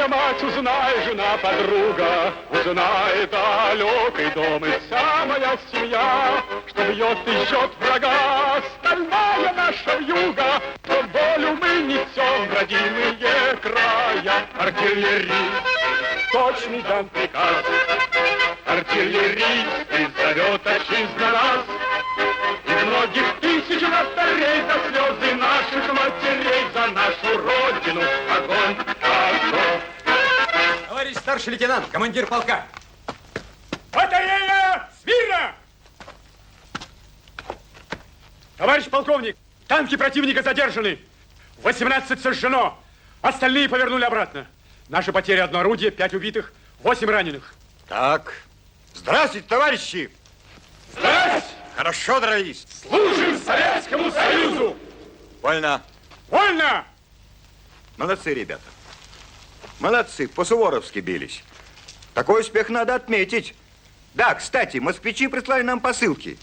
мать, узнай, жена, подруга, узнай далекий дом и вся моя семья, что бьет и жжет врага стальная наша вьюга, что волю мы несем в родимые края. Артиллерист, точный дан приказ, артиллерист зовет отчизна нас. Из многих тысяч батарей за слезы наших матерей, за нашу родину огонь, огонь. Товарищ старший лейтенант, командир полка. Батарея, смирно! Товарищ полковник, танки противника задержаны. 18 сожжено, остальные повернули обратно. Наши потери: 1 орудие, 5 убитых, 8 раненых. Так, здравствуйте, товарищи! Здрасте! Хорошо дрались. Служим Советскому Союзу! Вольно. Вольно! Молодцы, ребята. Молодцы, по-суворовски бились. Такой успех надо отметить. Да, кстати, москвичи прислали нам посылки.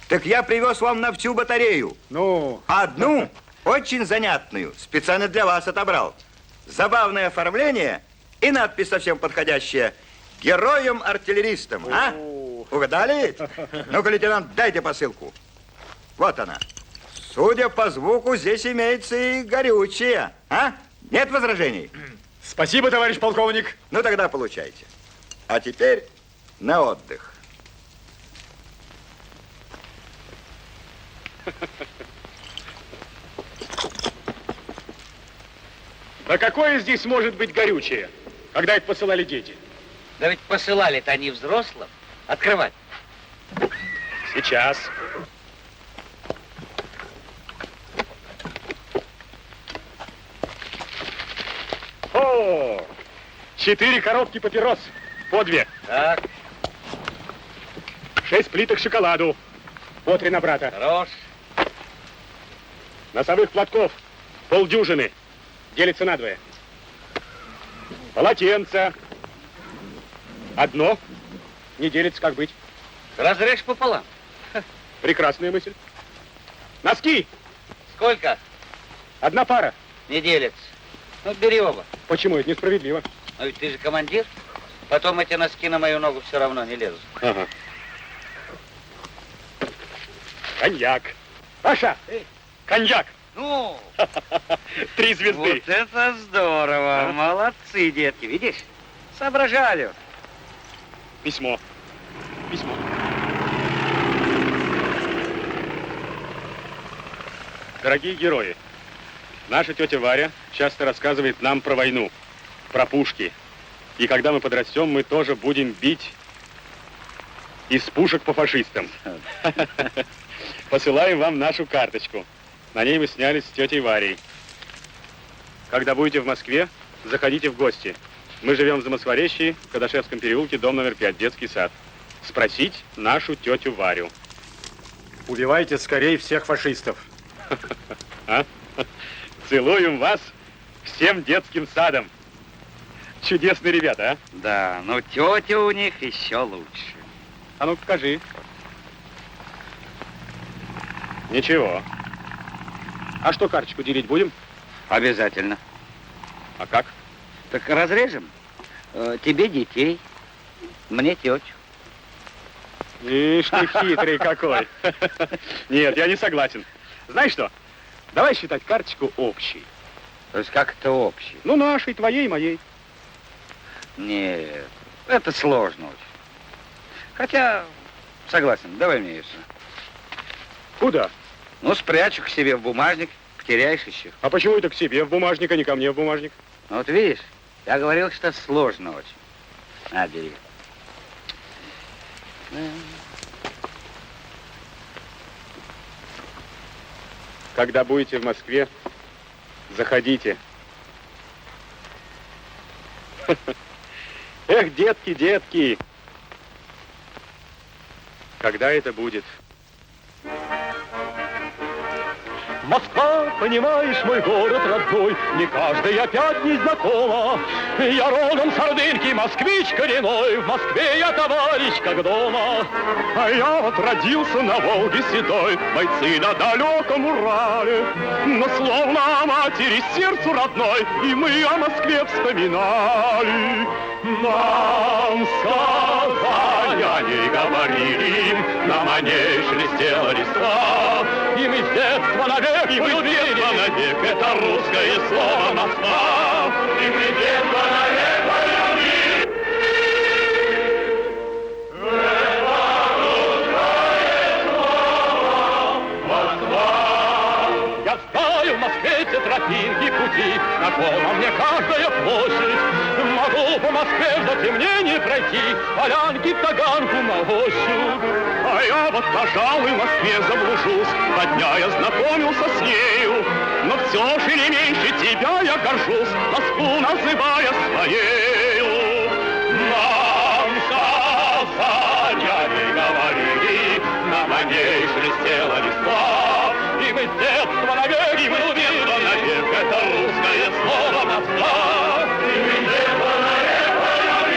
Так я привез вам на всю батарею. Ну? Одну, очень занятную, специально для вас отобрал. Забавное оформление и надпись совсем подходящая. Героям-артиллеристам, а? Угадали? Ну-ка, лейтенант, дайте посылку. Вот она. Судя по звуку, здесь имеется и горючее. А? Нет возражений? Спасибо, товарищ полковник. Ну, тогда получайте. А теперь на отдых. Да какое здесь может быть горючее, когда их посылали дети? Да ведь посылали-то они взрослым. Открывать. Сейчас. О, 4 коробки папирос по 2. Так, 6 плиток шоколаду по 3 на брата. хорош. Носовых платков полдюжины. Делится на 2. Полотенца. 1. Не делится, как быть. Разрежь пополам. Прекрасная мысль. Носки. Сколько? 1 пара. Не делится. Ну, бери оба. Почему? Это несправедливо. Но ведь ты же командир. Потом эти носки на мою ногу все равно не лезут. Ага. Коньяк. Паша, коньяк. Ну, 3 звезды. вот это здорово. А? Молодцы, детки. Видишь? Соображали. Письмо. Письмо. Дорогие герои, наша тетя Варя часто рассказывает нам про войну, про пушки. И когда мы подрастем, мы тоже будем бить из пушек по фашистам. Посылаем вам нашу карточку. На ней мы снялись с тетей Варей. Когда будете в Москве, заходите в гости. Мы живем в Замоскворечье, в Кадашевском переулке, дом номер 5, детский сад. Спросить нашу тетю Варю. Убивайте скорее всех фашистов. А? Целуем вас всем детским садом. Чудесные ребята, а? Да, но тетя у них еще лучше. А ну покажи. Ничего. А что, карточку делить будем? Обязательно. А как? Так разрежем. Тебе детей, мне тетю. Ишь ты хитрый какой. Нет, я не согласен. Знаешь что? Давай считать карточку общей. То есть как это общий? Ну, нашей, твоей, моей. Нет, это сложно очень. Хотя, согласен, давай мне еще. Куда? Ну, спрячу к себе в бумажник, потеряешь еще. А почему это к себе в бумажник, а не ко мне в бумажник? Ну, вот видишь, я говорил, что сложно очень. На, бери. Когда будете в Москве, заходите. Эх, детки, детки. Когда это будет? Москва, понимаешь, мой город родной, не каждый опять не знакома. Я родом с Ордынки, москвич коренной, в Москве я товарищ как дома. А я вот родился на Волге седой, бойцы на далеком Урале. Но словно о матери сердцу родной, и мы о Москве вспоминали. Нам сказания не говорили, нам о ней шелестела листва. И мы с детства навек навек, это русское слово Москва. И мы с детства навек полюбили. Это русское слово Москва. Я знаю в Москве те тропинки пути, знакома мне каждая площадь. Могу по Москве в затемнении пройти, полянки Таганку на ощупь. А я вот, пожалуй, в Москве заблужусь, 2 дня я знакомился с нею. Но все же не меньше тебя я горжусь, Москву называя своею. Нам сказания не говорили, нам о ней шелестела листва. И мы с детства навек, и мы с детства навек, это русское слово Москва. И мы с детства навек полюбили.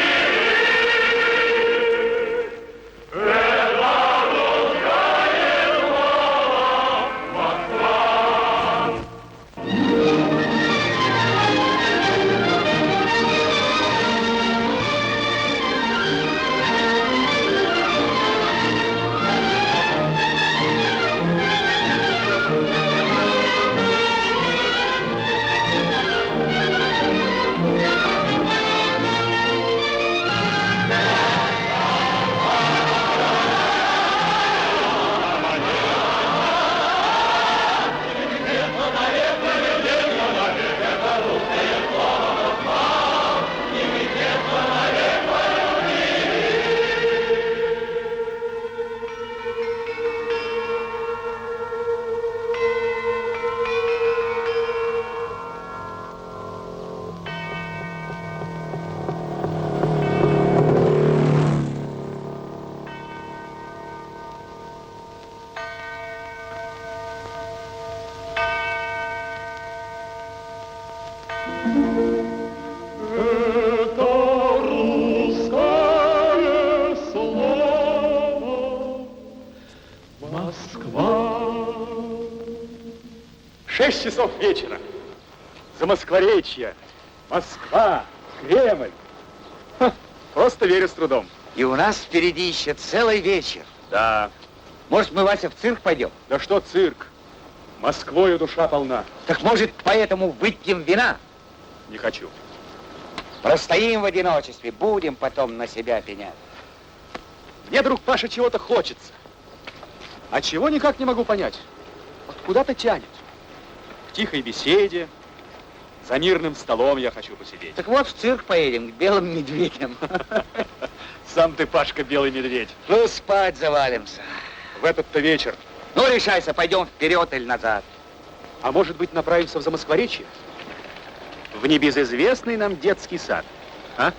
Это русское слово Москва. Это русское слово Москва. 6 часов вечера. Замоскворечье. Москва. Кремль. Ха, просто верю с трудом. И у нас впереди еще целый вечер. Да. Может, мы, Вася, в цирк пойдем? Да что цирк? Москвою душа полна. Так, может, поэтому выпьем вина? Не хочу. Простоим в одиночестве, будем потом на себя пенять. Мне, друг Паша, чего-то хочется. А чего никак не могу понять. Вот куда-то тянет. В тихой беседе, за мирным столом я хочу посидеть. Так вот, в цирк поедем, к белым медведям. Сам ты, Пашка, белый медведь. Ну, спать завалимся. В этот-то вечер. Ну, решайся, пойдем вперед или назад. А может быть, направимся в Замоскворечье? В небезызвестный нам детский сад. А?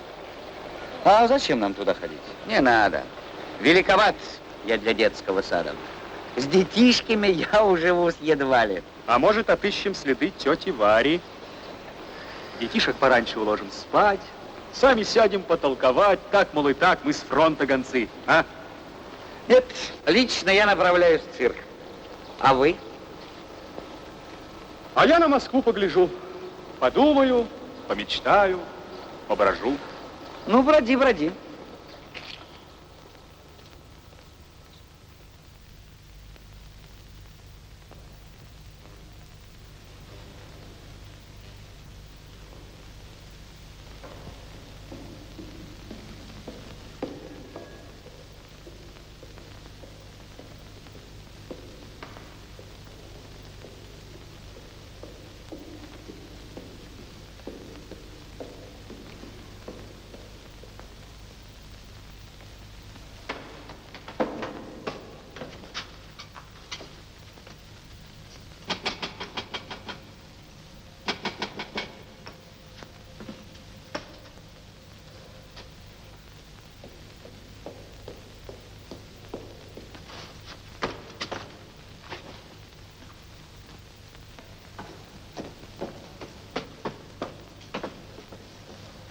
А зачем нам туда ходить? Не надо. Великоват я для детского сада. С детишками я уживусь едва ли. А может, отыщем следы тети Вари? Детишек пораньше уложим спать. Сами сядем потолковать. Так, мол, и так, мы с фронта гонцы. А? Нет, лично я направляюсь в цирк. А вы? А я на Москву погляжу. Подумаю, помечтаю, поброжу. Ну, броди, броди.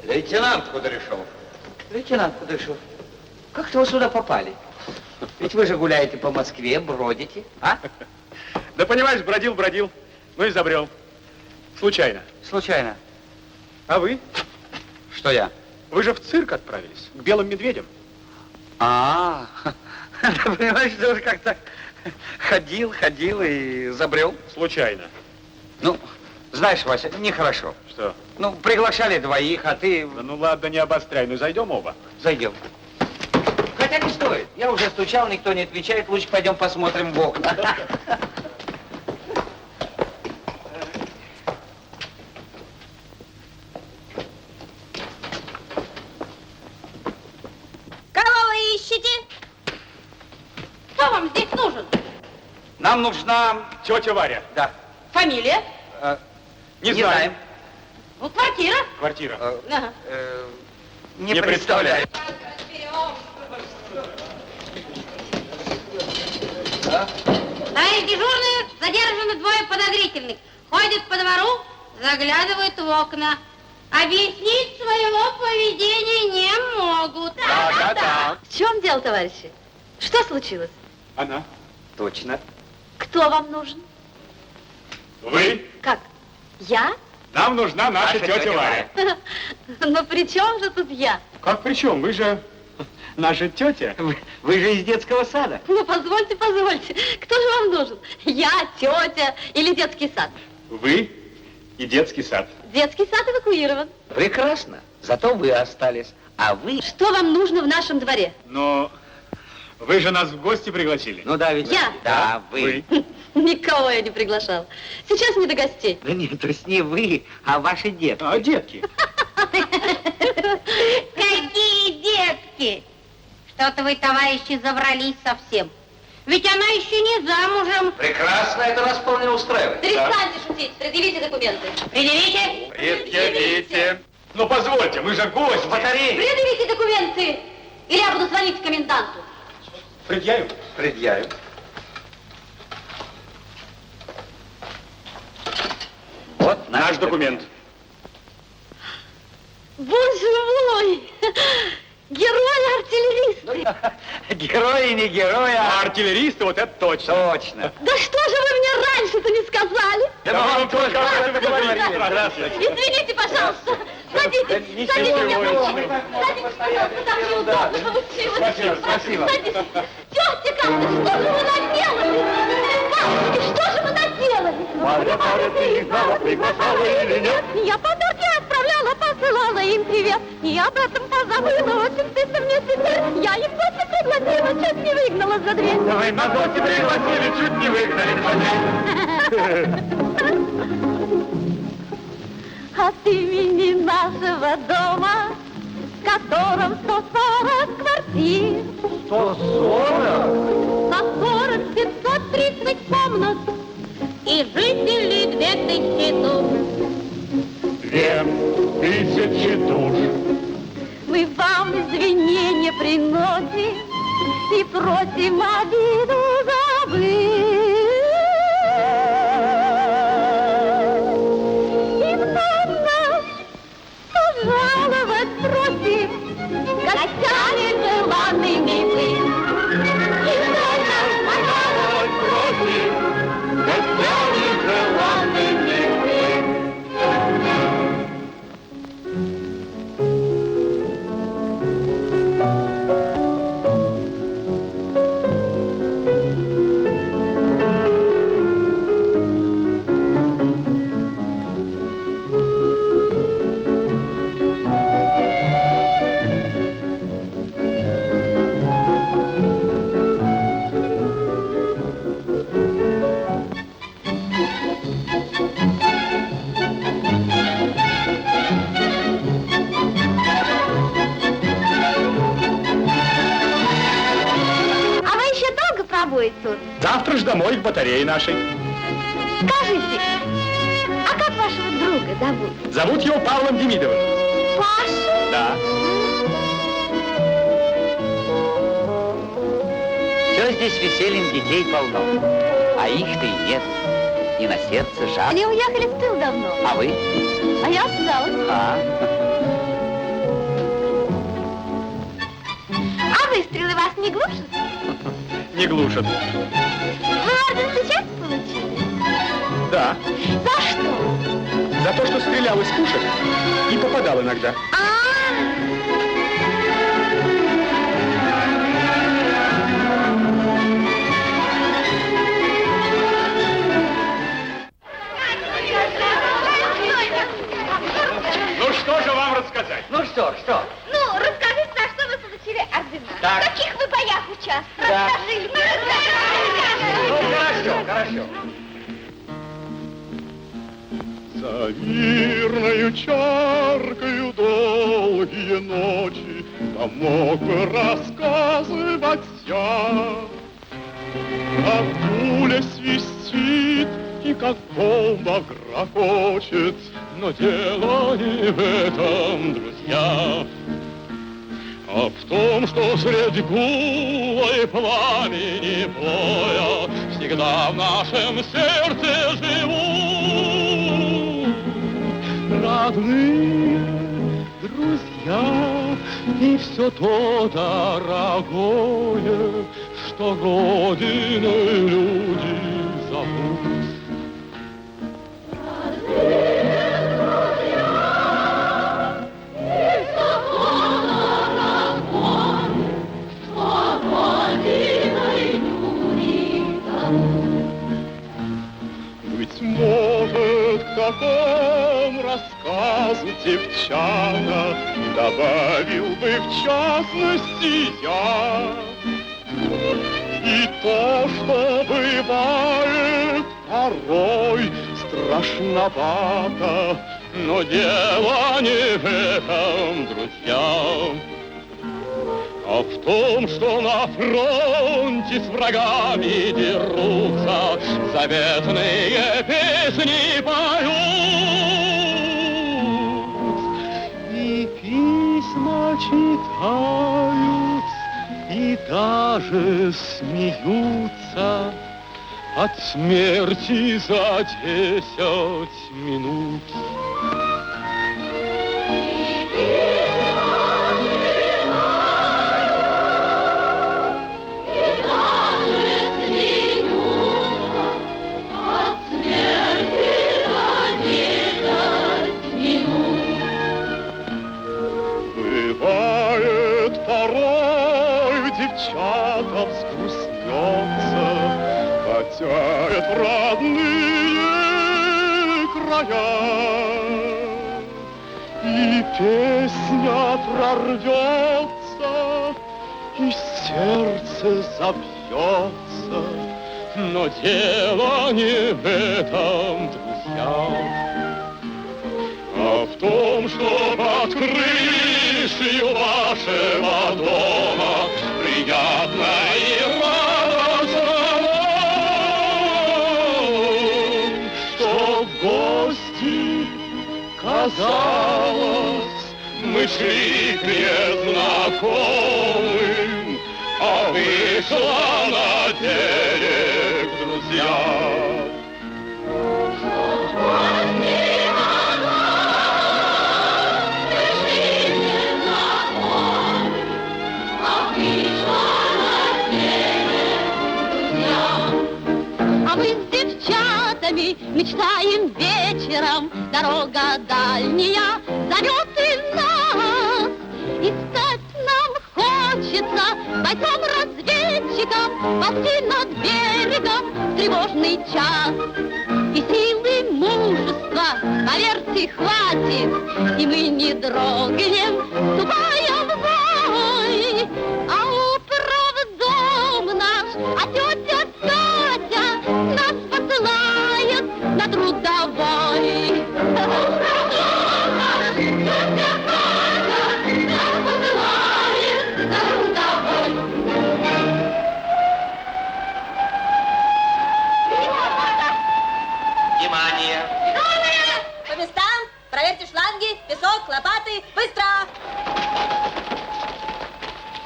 Лейтенант Кудряшов. Лейтенант Кудряшов, как-то вы сюда попали? Ведь вы же гуляете по Москве, бродите, а? Да понимаешь, бродил, ну и забрел. Случайно. Случайно. А вы? Что я? Вы же в цирк отправились, к белым медведям. Да понимаешь, ты уже как-то ходил и забрел. Случайно. Ну, знаешь, Вася, нехорошо. Что? Ну, приглашали двоих, а ты... Да ну ладно, не обостряй, ну зайдем оба. Зайдем. Хотя не стоит. Я уже стучал, никто не отвечает. Лучше пойдем посмотрим в окна. Кого вы ищете? Кто вам здесь нужен? Нам нужна... Тетя Варя. Да. Фамилия? Не знаем. знаем. Ну, квартира. Квартира. Ага. Не представляю. Товарищ дежурный, задержаны двое подозрительных. Ходят по двору, заглядывают в окна. Объяснить своего поведения не могут. Да. В чем дело, товарищи? Что случилось? Она. Точно. Кто вам нужен? Вы? Как? Я? Нам нужна наша тетя Варя. Но при чем же тут я? Как при чем? Вы же наша тетя. Вы же из детского сада. Ну, позвольте. Кто же вам нужен? Я, тетя или детский сад? Вы и детский сад. Детский сад эвакуирован. Прекрасно. Зато вы остались. А вы... Что вам нужно в нашем дворе? Но вы же нас в гости пригласили. Ну да, ведь... Я? Да, вы. Никого я не приглашала. Сейчас не до гостей. Да нет, то есть не вы, а ваши детки. А, детки. Какие детки? Что-то вы, товарищи, заврались совсем. Ведь она еще не замужем. Прекрасно, это нас вполне устраивает. Перестаньте шутить, предъявите документы. Предъявите. Предъявите. Ну, позвольте, мы же гости. Батареи. Предъявите документы, или я буду звонить коменданту. Предъявим. Предъявим. Вот Наш документ. Боже мой! Герой-артиллерист! Герои, не герои, А а... артиллеристы, вот это точно. Точно. Да что же вы мне раньше-то не сказали? Да мы вам только об этом и говорили. Здравствуйте. Извините, пожалуйста. Садитесь, садитесь, мне помочь. Садитесь, пожалуйста, так неудобно получилось. Спасибо. Садитесь. Тетя, что же вы наделали? Бабушки, что же вы наделали? Варя, ты их знала, приглашала или нет? Я подарки отправляла, посылала им привет. И об этом позабыла, очень стыдно мне теперь. Я их просто пригласила, чуть не выгнала за дверь. Давай на гости пригласили, чуть не выгнали. От имени нашего дома, в котором 140 квартир. 140? 140, 530 комнат и жителей 2000 душ. 2000 душ. Мы вам извинения приносим и просим обиду забыть. И вновь нас пожаловать просим, гостями желанными быть. И вновь нас пожаловать просим, гостями желанными быть. А вы еще долго пробудете тут? Завтра ж домой к батарее нашей. Скажите, а как вашего друга зовут? Зовут его Павлом Демидовым. Паша? Да. Все здесь весельем детей полно, а их-то и нет. И на сердце жар. Они уехали в тыл давно, А вы? а я осталась. А? выстрелы вас не глушат? Не глушат. Вы орден сейчас получили? Да. За что? За то, что стрелял из пушек и попадал иногда. Ну что же вам рассказать? Ну что? Ну, расскажите, за что вы получили ордена? Так. В каких вы боях участвовали? Да. Расскажите. Ну, хорошо. За мирною чаркою долгие ночи Вам мог бы рассказывать я. Как пуля свистит и как бомба грохочет, но дело не в этом, друзья, а в том, что среди гула и пламени боя всегда в нашем сердце живут родные друзья и все то дорогое, что Родиной люди зовут. Быть может, к такому рассказу девчата добавил бы в частности я. И то, что бывает порой страшновато, но дело не в этом, друзья, а в том, что на фронте с врагами дерутся, заветные песни поют, и письма читают, и даже смеются от смерти за 10 минут. Бывает, порой девчата взгрустнется, потянет в родные края, и песня прорвется, и сердце забьется, но дело не в этом, друзья, а в том, что под крышей вашего дома приятно и радостно, что в гости, казалось, мы шли к незнакомым, а вышла на берег, друзья. А мы с девчатами мечтаем вечером, дорога дальняя зовет и нас. Искать нам хочется бойцом-разведчиком ползти над берегом в тревожный час. И силы мужества, поверьте, хватит, и мы не дрогнем, ступая в бой. А управдом наш, а тетя Катя нас посылает на трудовой. Управдом наш, тетя Катя нас посылает на трудовой. Внимание! По местам, проверьте шланги, песок, лопаты, быстро!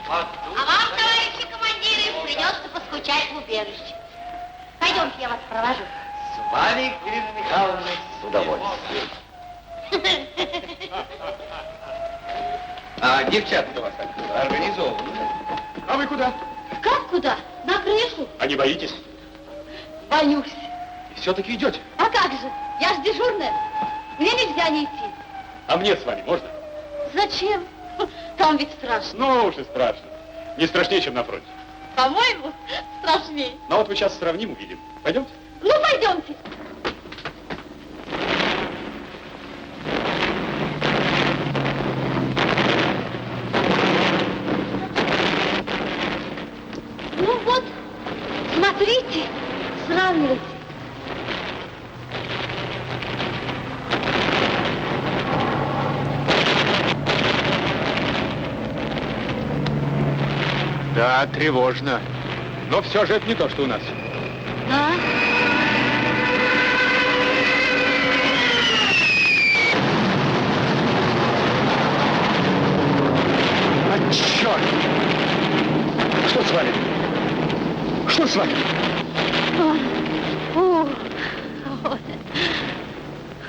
А вам, товарищи командиры, придется поскучать в убежище. Пойдемте, я вас провожу. С вами, Ирина Михайловна, с удовольствием. А девчата у вас организованы? А вы куда? Как куда? На крышу. А не боитесь? Боюсь. И все-таки идете? А как же? Я ж дежурная. Мне нельзя не идти. А мне с вами можно? Зачем? Там ведь страшно. Ну уж и страшно. Не страшнее, чем на фронте. По-моему, страшнее. Но вот вы сейчас сравним, увидим. Пойдемте? Ну, пойдемте. Ну вот, смотрите, сравнивайте. Да, тревожно. Но все же это не то, что у нас. Да? А черт! Что с вами? Что с вами? Ой,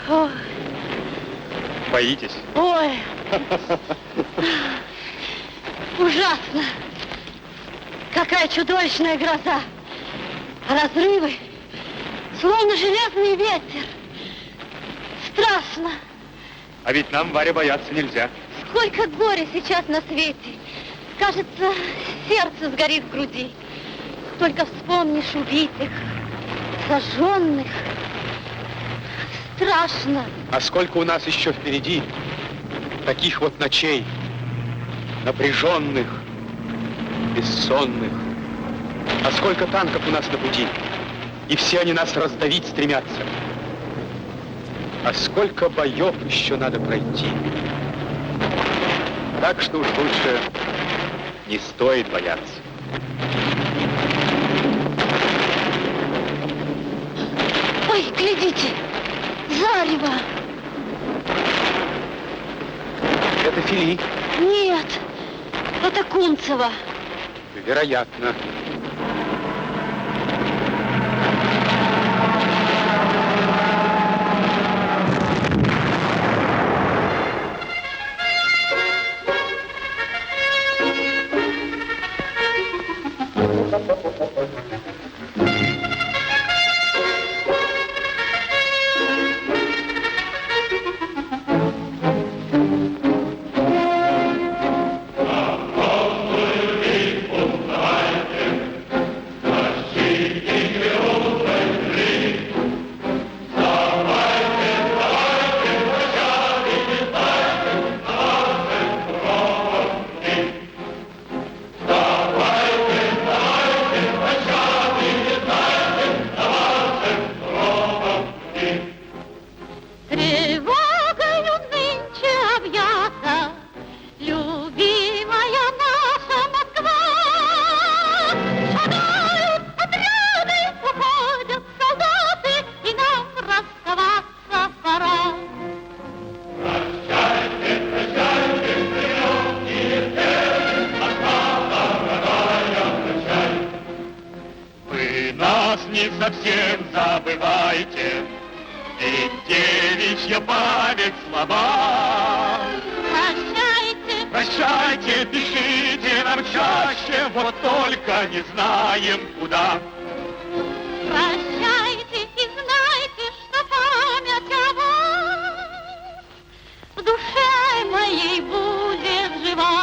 ой, Боитесь? ой. Ужасно. Какая чудовищная гроза. Разрывы, словно железный ветер. Страшно. А ведь нам, Варя, бояться нельзя. Сколько горя сейчас на свете. Кажется, сердце сгорит в груди. Только вспомнишь убитых, сожженных. Страшно. А сколько у нас еще впереди таких вот ночей, напряженных, бессонных. А сколько танков у нас на пути, и все они нас раздавить стремятся. А сколько боев еще надо пройти. Так что уж лучше не стоит бояться. Ой, глядите, зарево. Это Фили. Нет, это Кунцево. Вероятно. Тревогою нынче объята любимая наша Москва. Шагают отряды, уходят солдаты, и нам расставаться пора. Вы нас не совсем забывайте, ведь девичья память слаба. Прощайте, Прощайте, пишите нам чаще, вот только не знаем куда. прощайте и знайте, что память о вас в душе моей будет жива.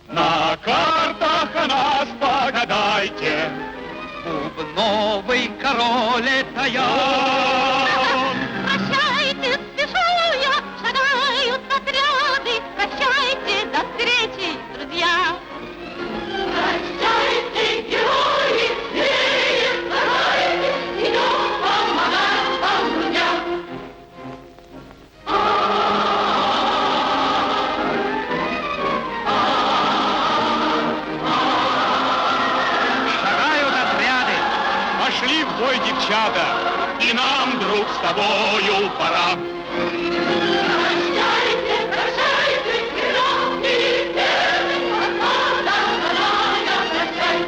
На картах о нас погадайте, бубновый король это я. Прощайте, спешу я, шагают отряды. Прощайте, до встречи, друзья. Прощайте, герои, смелее старайтесь, идем помогать вам, друзья. Шагают отряды, пошли в бой девчата, и нам, друг, с тобою пора. Прощайте, прощайте, герой, и всем господа, прощай.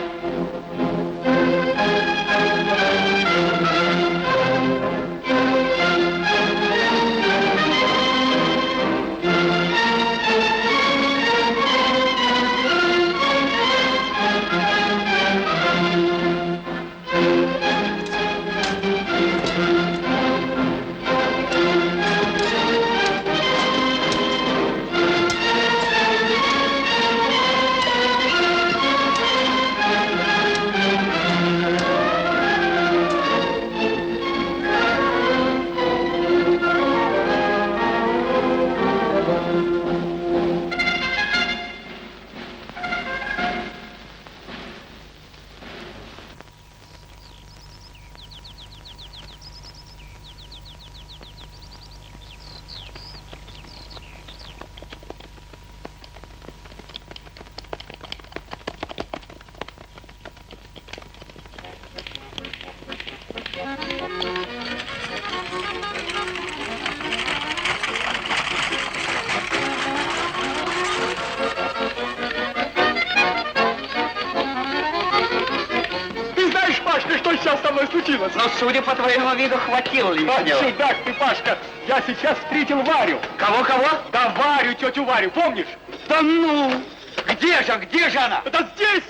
случилось? Но, судя по твоему виду, хватило Ах, лишнего. чудак ты, Пашка! Я сейчас встретил Варю. Кого-кого? Да, Варю, тетю Варю, помнишь? Да ну! Где же она? Да здесь!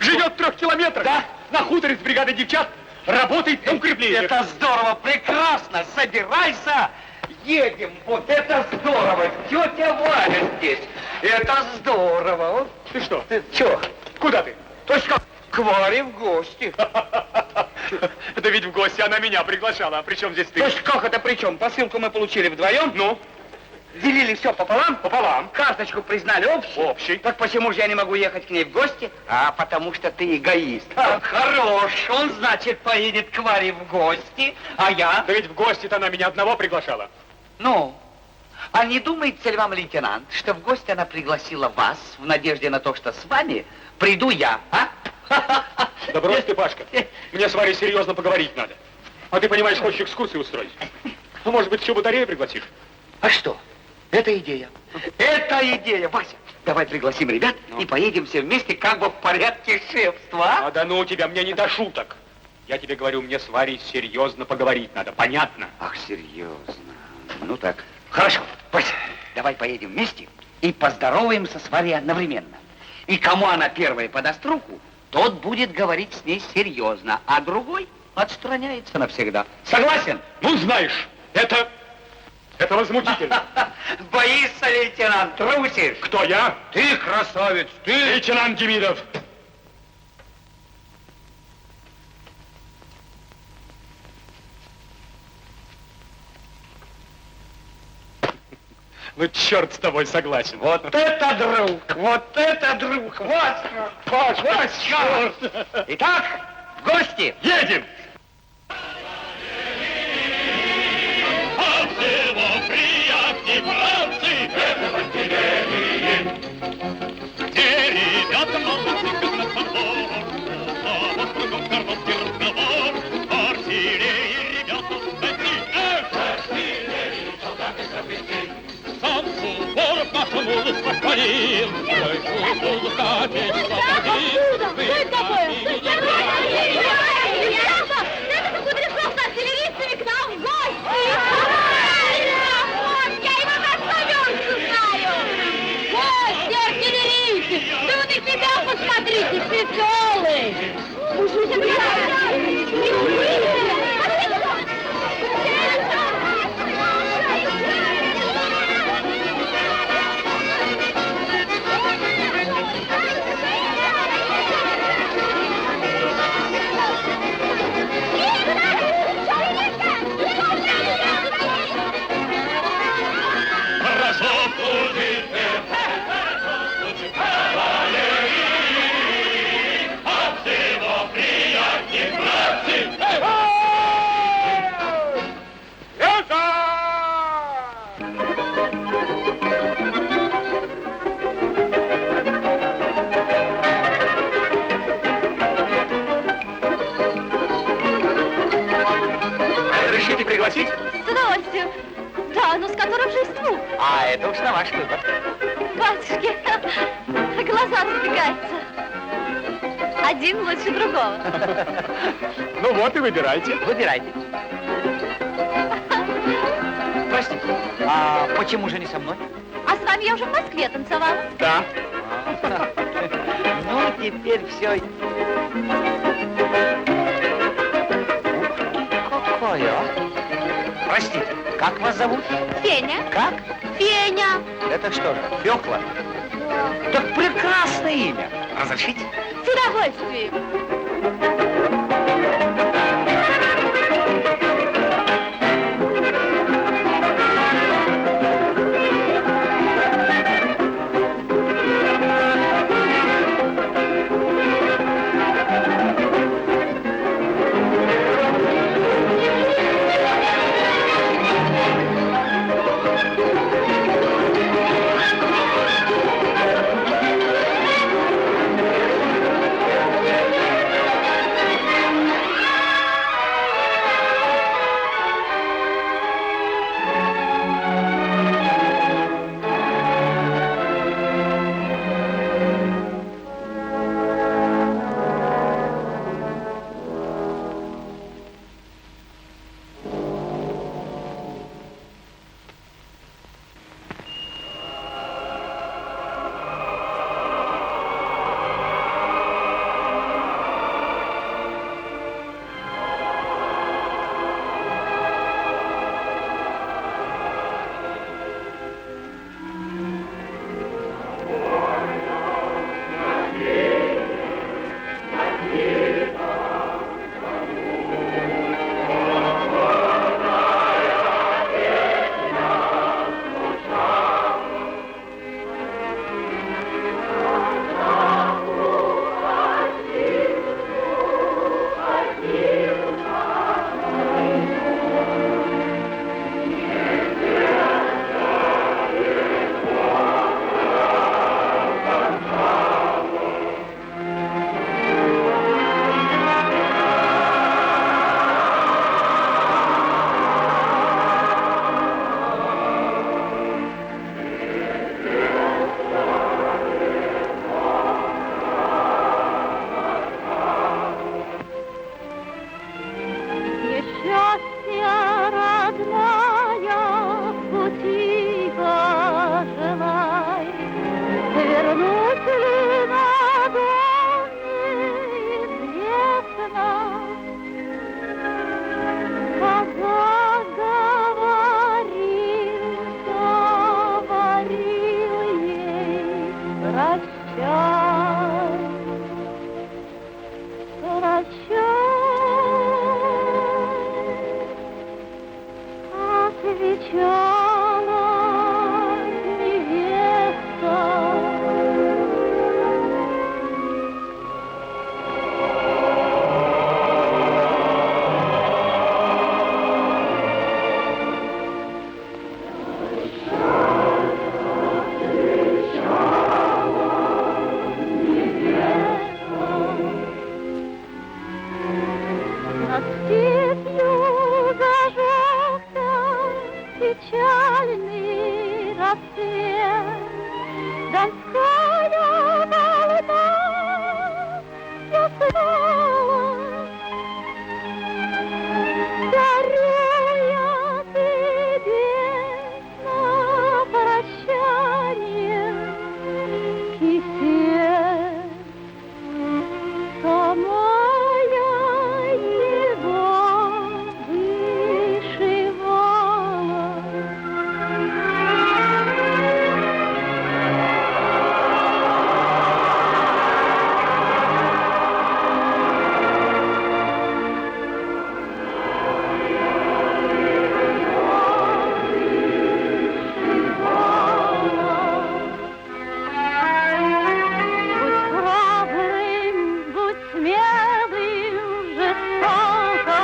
Живет в 3 километрах. Да? На хуторе с бригадой девчат. Работает на укреплениях. Это здорово, прекрасно! Собирайся! Едем! Вот это здорово! Тетя Валя здесь! Это здорово! Ты что? Ты чё? Куда ты? Точно к Варе в гости. Да ведь в гости она меня приглашала. А при чем здесь ты? То есть как это при чем? Посылку мы получили вдвоем? Ну? Делили все пополам? Пополам. Карточку признали общей? Общей. Так почему же я не могу ехать к ней в гости? А потому что ты эгоист. Хорош, он, значит, поедет к Варе в гости, а я... Да ведь в гости-то она меня одного приглашала. Ну, а не думается ли вам, лейтенант, что в гости она пригласила вас в надежде на то, что с вами приду я, а? Да брось ты, Пашка. Мне с Варей серьезно поговорить надо. А ты, понимаешь, хочешь экскурсию устроить? Ну, может быть, всю батарею пригласишь? А что? Это идея. Это идея, Вася. Давай пригласим ребят и поедем все вместе как бы в порядке шефства. А да ну тебя, мне не до шуток. Я тебе говорю, мне с Варей серьезно поговорить надо, понятно? Ах, серьезно. Ну так, хорошо. Вася, давай поедем вместе и поздороваемся с Варей одновременно. И кому она первая подаст руку, тот будет говорить с ней серьезно, а другой отстраняется навсегда. Согласен? Ну, знаешь, это возмутительно. Боишься, лейтенант, трусишь? Кто я? Ты красавец, ты... Лейтенант Демидов. Ну, черт с тобой, согласен. Вот это друг, Васька, Васька. Итак, в гости. Едем! Посмотрите, веселый! Разрешите пригласить? С удовольствием. Да, но с которым жеству? А это уж на ваш выбор. Батюшки, глаза разбегаются. Один лучше другого. Ну вот и выбирайте. Выбирайте. Простите, а почему же не со мной? А с вами я уже в Москве танцевала. Да. Ну, теперь все. Какое? Простите, как вас зовут? Феня. Как? Феня. Это что же, Фёкла? Так прекрасное имя. Разрешите? С удовольствием. невеста. Над степью зажегся печальный рассвет. Донская волна все сыграла, даруя тебе на прощание кисет. Самая его вышивала. Будь храбрым, будь смелым, жестоком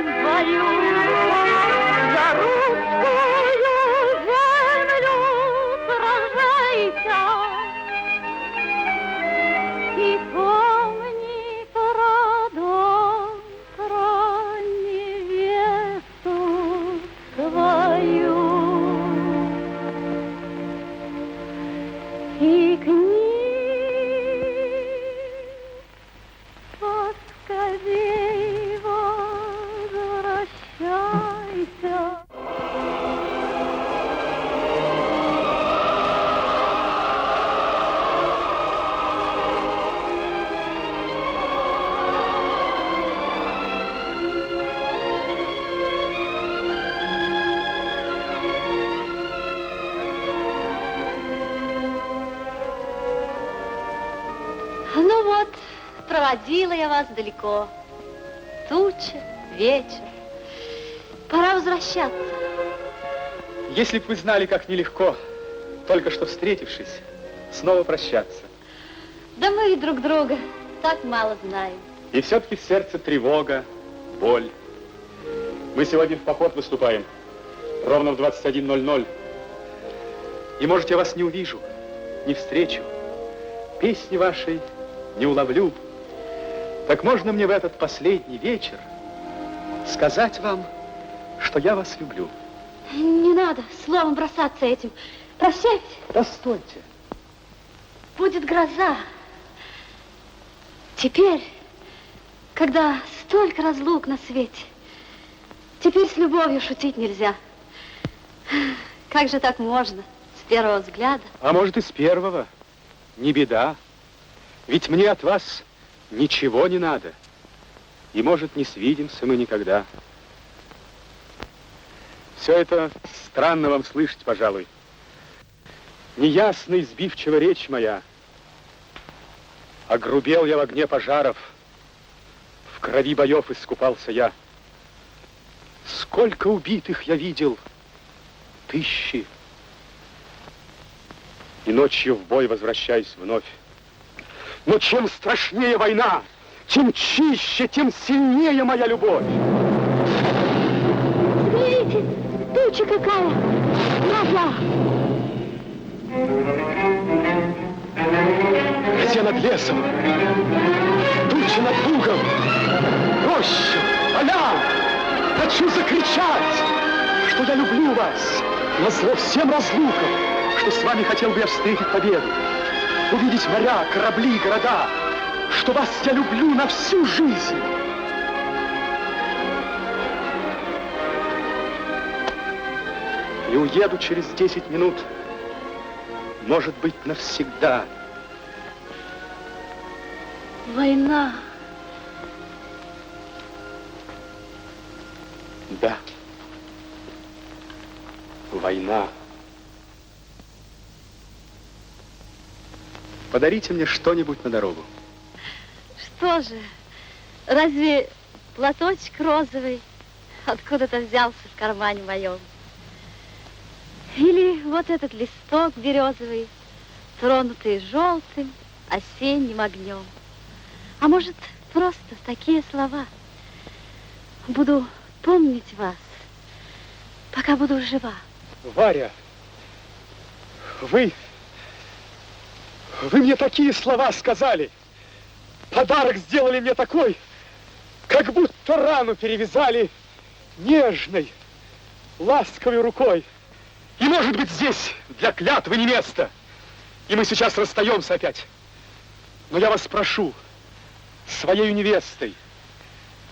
в бою. За русскую землю сражайся. И помни про дом, про невесту свою. И к ней поскорей возвращайся. Ну вот, проводила я вас далеко. Туча, вечер. Пора возвращаться. Если б вы знали, как нелегко, только что встретившись, снова прощаться. Да мы ведь друг друга так мало знаем. И все-таки в сердце тревога, боль. Мы сегодня в поход выступаем, ровно в 21:00. И, может, я вас не увижу, не встречу, песни вашей не уловлю. Так можно мне в этот последний вечер сказать вам, что я вас люблю? Не надо словом бросаться этим. Прощайте. Постойте. Будет гроза. Теперь, когда столько разлук на свете, теперь с любовью шутить нельзя. Как же так можно с первого взгляда? А может, и с первого. Не беда. Ведь мне от вас ничего не надо. И, может, не свидимся мы никогда. Все это странно вам слышать, пожалуй. Неясно и сбивчива речь моя. Огрубел я в огне пожаров, в крови боев искупался я. Сколько убитых я видел, тысячи. И ночью в бой возвращаюсь вновь. Но чем страшнее война, чем чище, тем сильнее моя любовь. Смотрите, туча какая! Гроза! Грозя над лесом, туча над лугом, роща, поля. Хочу закричать, что я люблю вас, назло всем разлукам, что с вами хотел бы я встретить победу, увидеть моря, корабли, города, что вас я люблю на всю жизнь. И уеду через 10 минут, может быть, навсегда. Война. Да. Война. Подарите мне что-нибудь на дорогу. Что же, разве платочек розовый откуда-то взялся в кармане моем? вот этот листок березовый, тронутый желтым осенним огнем. А может, просто такие слова. Буду помнить вас, пока буду жива. Варя, вы мне такие слова сказали. Подарок сделали мне такой, как будто рану перевязали нежной, ласковой рукой. И, может быть, здесь для клятвы не место. И мы сейчас расстаемся опять. Но я вас прошу, своей невестой,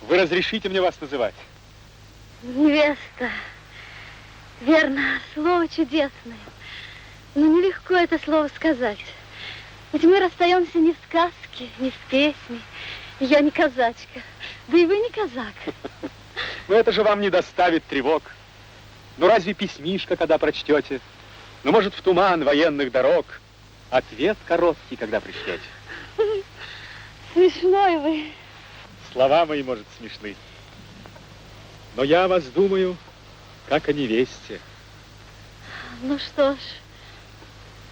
вы разрешите мне вас называть? Невеста. Верно, слово чудесное. Но нелегко это слово сказать. Ведь мы расстаемся не в сказке, не в песне. Я не казачка, да и вы не казак. Но это же вам не доставит тревог. Ну разве письмишко, когда прочтете? Ну, может, в туман военных дорог ответ короткий, когда пришлете. Смешной вы. Слова мои, может, смешны. Но я о вас думаю, как о невесте. Ну что ж,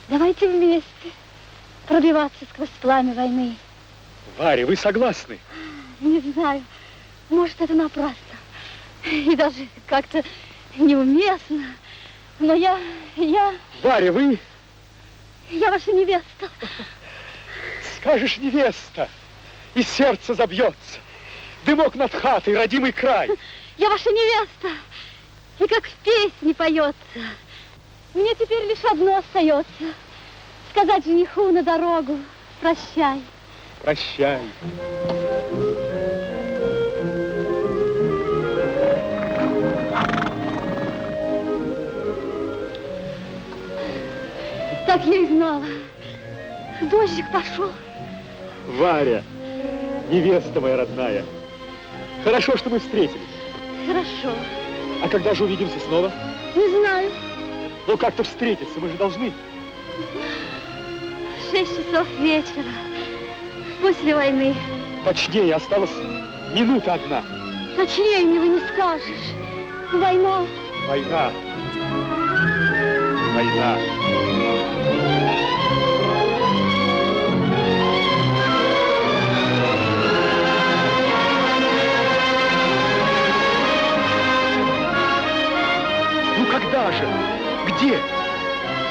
давайте вместе пробиваться сквозь пламя войны. Варя, вы согласны? Не знаю, может, это напрасно. И даже как-то неуместно. Но я... Варя, вы... Я ваша невеста. Скажешь, невеста, и сердце забьется. Дымок над хатой, родимый край. Я ваша невеста. И как в песне поется. Мне теперь лишь одно остается. Сказать жениху на дорогу прощай. Прощай. Так я и знала. Дождик пошел. Варя, невеста моя родная, хорошо, что мы встретились. Хорошо. А когда же увидимся снова? Не знаю. Ну как-то встретиться, мы же должны. 6 часов вечера. После войны. Точнее, осталась минута одна. Точнее мне вы не скажешь. Война. Война. Война. Ну когда же? Где?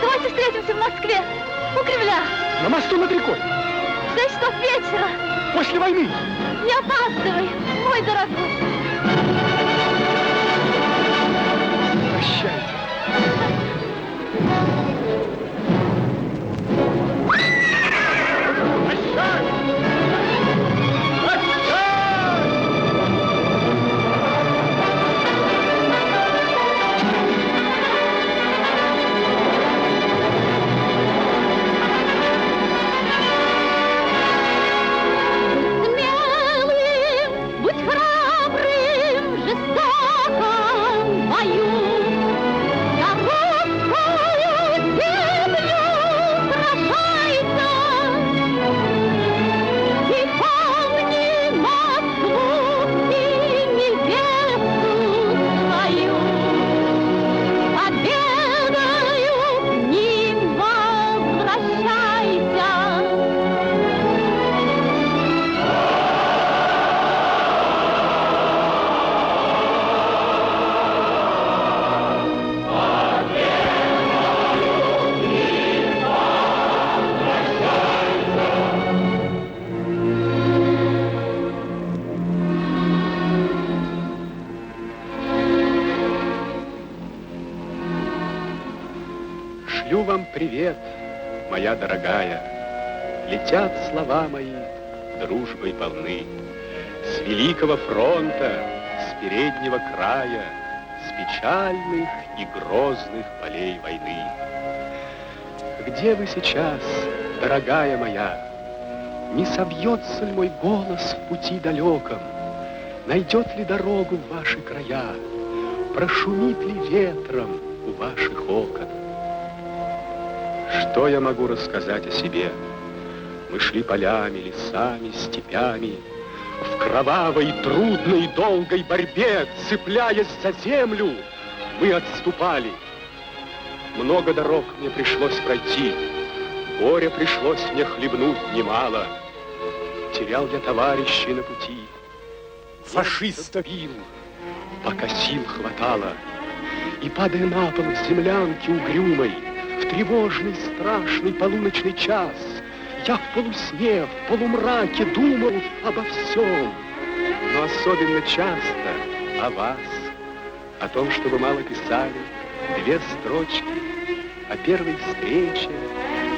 Давайте встретимся в Москве. У Кремля. На мосту над рекой. 6 часов вечера. После войны. Не опаздывай, мой дорогой. Прощайте. Смелым, будь храбрым, жестоком в бою. За русскую землю сражайся. И помни Москву и невесту свою. Победою к ним возвращайся. Шлю вам привет, моя дорогая. Летят слова мои, дружбой полны. С великого фронта, с переднего края, с печальных и грозных полей войны. Где вы сейчас, дорогая моя? Не собьется ли мой голос в пути далеком? Найдет ли дорогу в ваши края? Прошумит ли ветром у ваших окон? Что я могу рассказать о себе? Мы шли полями, лесами, степями, в кровавой, трудной, долгой борьбе, цепляясь за землю, мы отступали. много дорог мне пришлось пройти, горя пришлось мне хлебнуть немало. Терял я товарищей на пути, фашиста бил, пока сил хватало. И, падая на пол в землянке угрюмой, в тревожный, страшный полуночный час, я в полусне, в полумраке думал обо всем, но особенно часто о вас, о том, что вы мало писали, 2 строчки о первой встрече,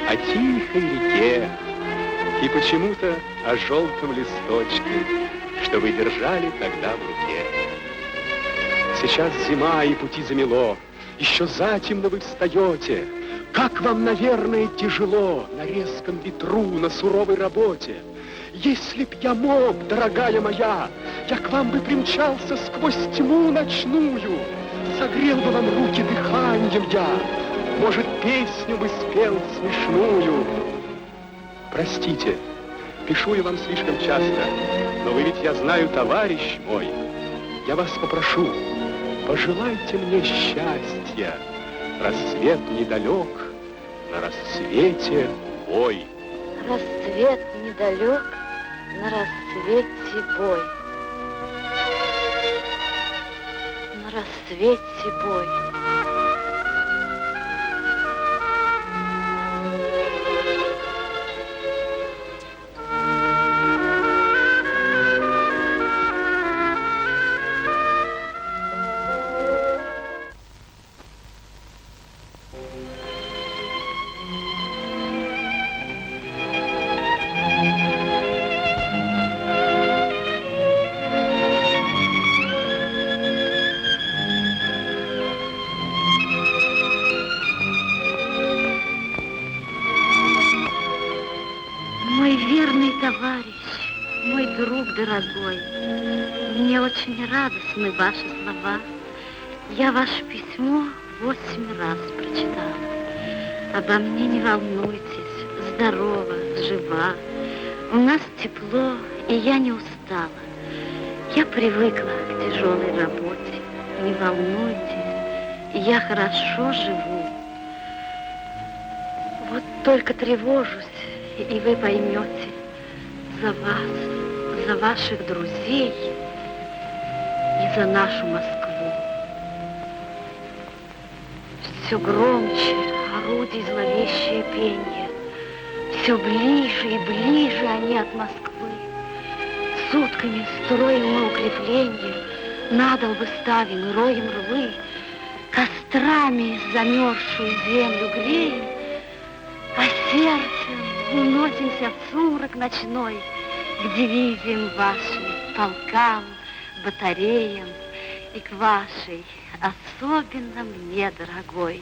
о тихой реке и почему-то о желтом листочке, что вы держали тогда в руке. Сейчас зима и пути замело, еще затемно вы встаете. Как вам, наверное, тяжело на резком ветру, на суровой работе. Если б я мог, дорогая моя, я к вам бы примчался сквозь тьму ночную, согрел бы вам руки дыханием я, может, песню бы спел смешную. Простите, пишу я вам слишком часто, но вы ведь, я знаю, товарищ мой. Я вас попрошу, пожелайте мне счастья. Рассвет недалек, на рассвете бой. Рассвет недалек, на рассвете бой. На рассвете бой. Дорогой, мне очень радостны ваши слова. Я ваше письмо 8 раз прочитала. Обо мне не волнуйтесь, здорова, жива. У нас тепло, и я не устала. Я привыкла к тяжелой работе. Не волнуйтесь, я хорошо живу. Вот только тревожусь, и вы поймете, за вас, за ваших друзей и за нашу Москву. Все громче орудий зловещее пение, все ближе и ближе они от Москвы. Сутками строим мы укрепления, надолбы ставим и роем рвы, кострами замерзшую землю греем, а сердцем уносимся в сумрак ночной к дивизиям вашим, полкам, батареям и к вашей, особенно мне дорогой.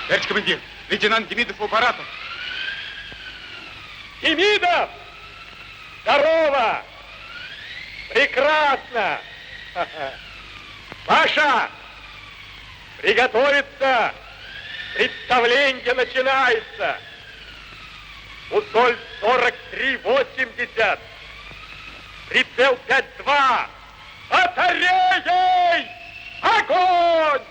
Товарищ командир, лейтенант Демидов у аппарата. Демидов! Здорово! Прекрасно! Паша! Приготовиться! Представление начинается. Усоль 43-80. Прицел 5-2. Батареей! Огонь!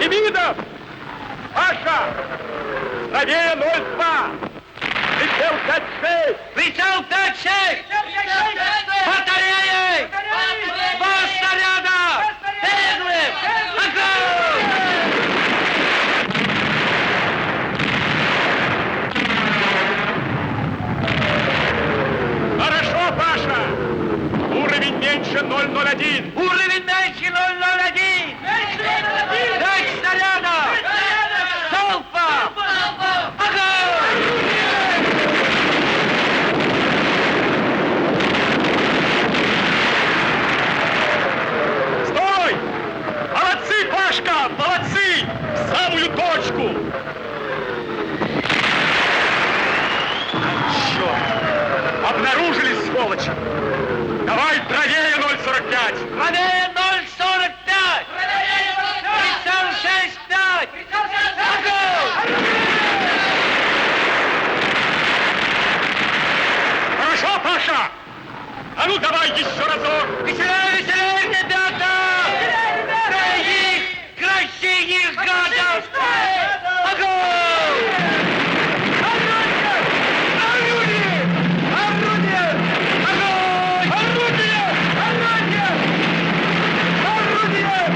Демидов! Паша! Правее 02! Прицел 5-6! Прицел 5-6! Батареи! Два снаряда! Перегрев! Огонь! Хорошо, Паша! Уровень меньше 001! Уровень меньше 001! 5 снарядов! Залпа! Огонь! Стой! Молодцы, Пашка! Молодцы! В самую точку! Черт! Обнаружили, сволочи! Давай правее 045! Правее 045! Прицел 6-5! Огонь! Хорошо, Паша! А ну давай еще разок! Веселее, веселее, ребята! Троих красивых гадов! Огонь! Орудие! Орудие! Орудие! Огонь! Орудие! Орудие! Орудие!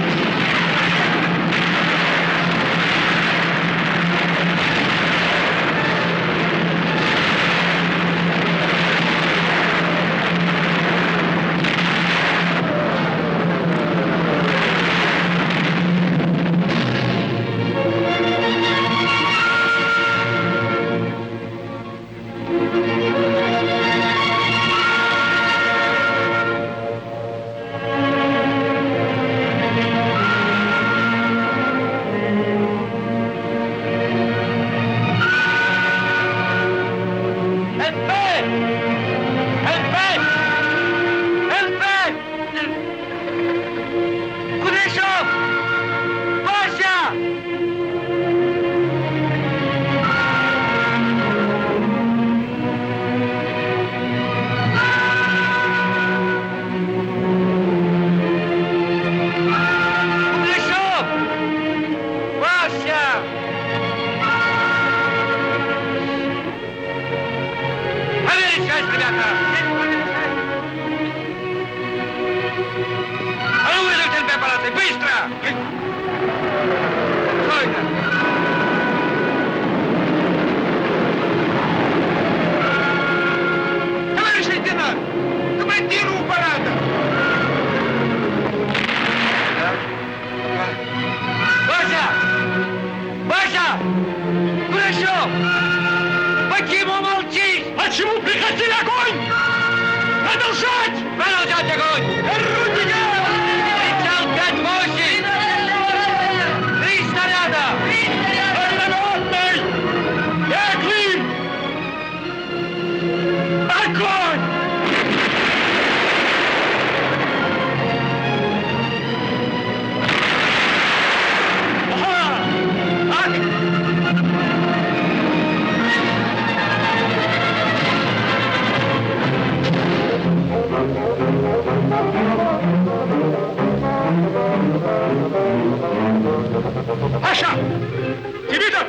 Кудряшов! Вася! Кудряшов! Вася! Проверить часть, ребята! А ну, вызовите аппараты! Быстро! Что это? Товарищ лейтенант! Командиру аппарата! Вася! Вася! Кудряшов! Почему молчишь? Почему прекратили огонь? Продолжать! Продолжать огонь! Орудие! Прицел 5-8! 3 снаряда! Огнеметный! Беглым! Огонь! Ага! Так! Паша! Демидов!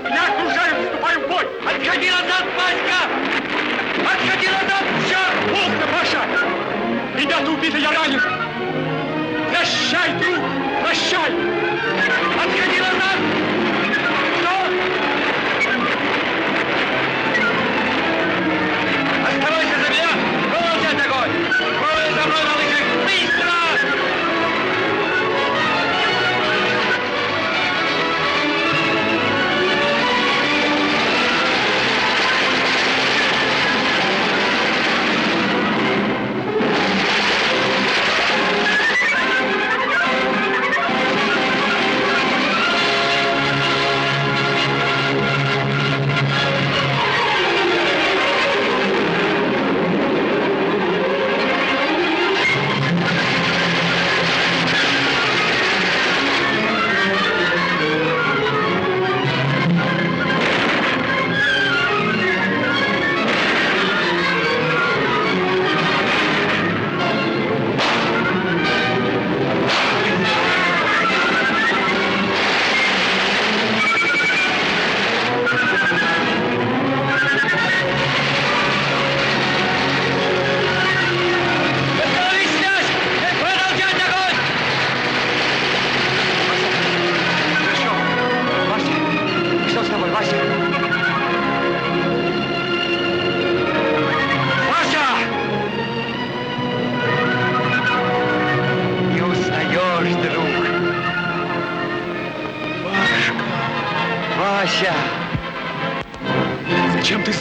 Меня окружают, вступаем в бой! Отходи назад, Васька! Отходи назад, черт! Поздно, Паша! Ребята убиты, я ранен! Прощай, друг! Прощай! Отходи назад! Что? Оставайся за меня! Продолжать огонь! Трое за мной, малышек! Быстро!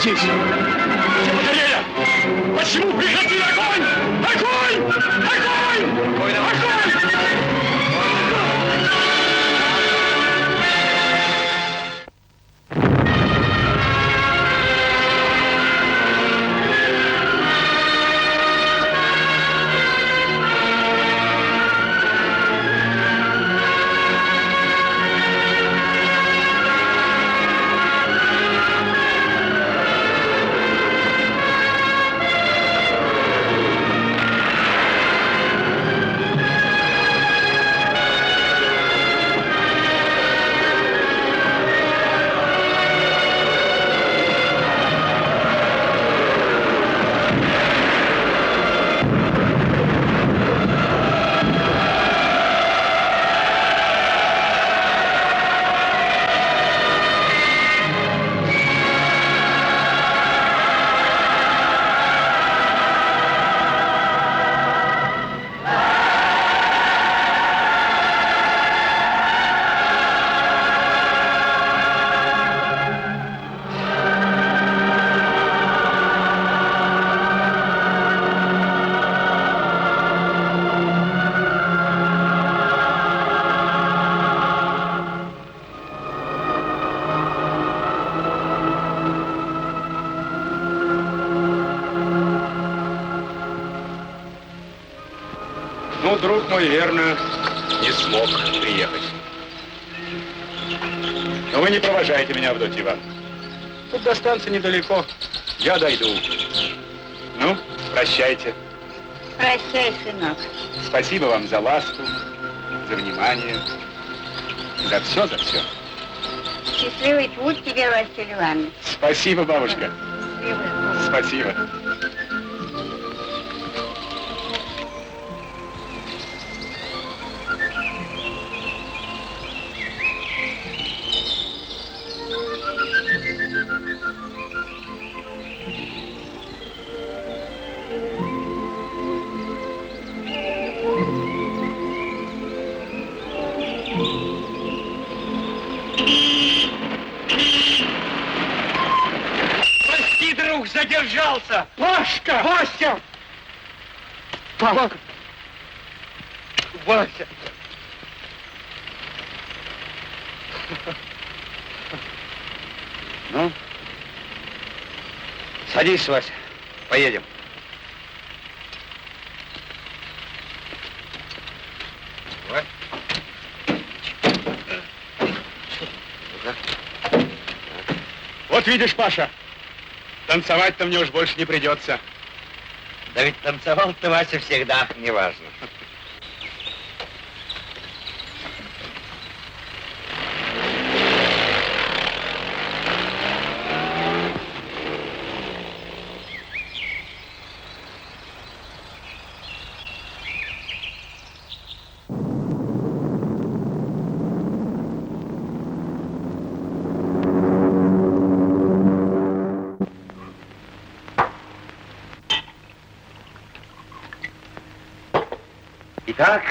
здесь? Где батарея? Почему прекратили огонь? Огонь! Огонь! Огонь! Ну, друг мой, верно, не смог приехать. Но вы не провожаете меня, Авдотья Ивановна. Тут до станции недалеко. Я дойду. Ну, прощайте. Прощай, сынок. Спасибо вам за ласку, за внимание, за все, за все. Счастливый путь тебе, Василий Иванович. Спасибо, бабушка. Спасибо. Прости, друг, задержался. Пашка! Вася! Павел! Вася! Ну, садись, Вася, поедем. Вот видишь, Паша, танцевать-то мне уж больше не придется. Да ведь танцевал ты, Вася, всегда, неважно. Итак,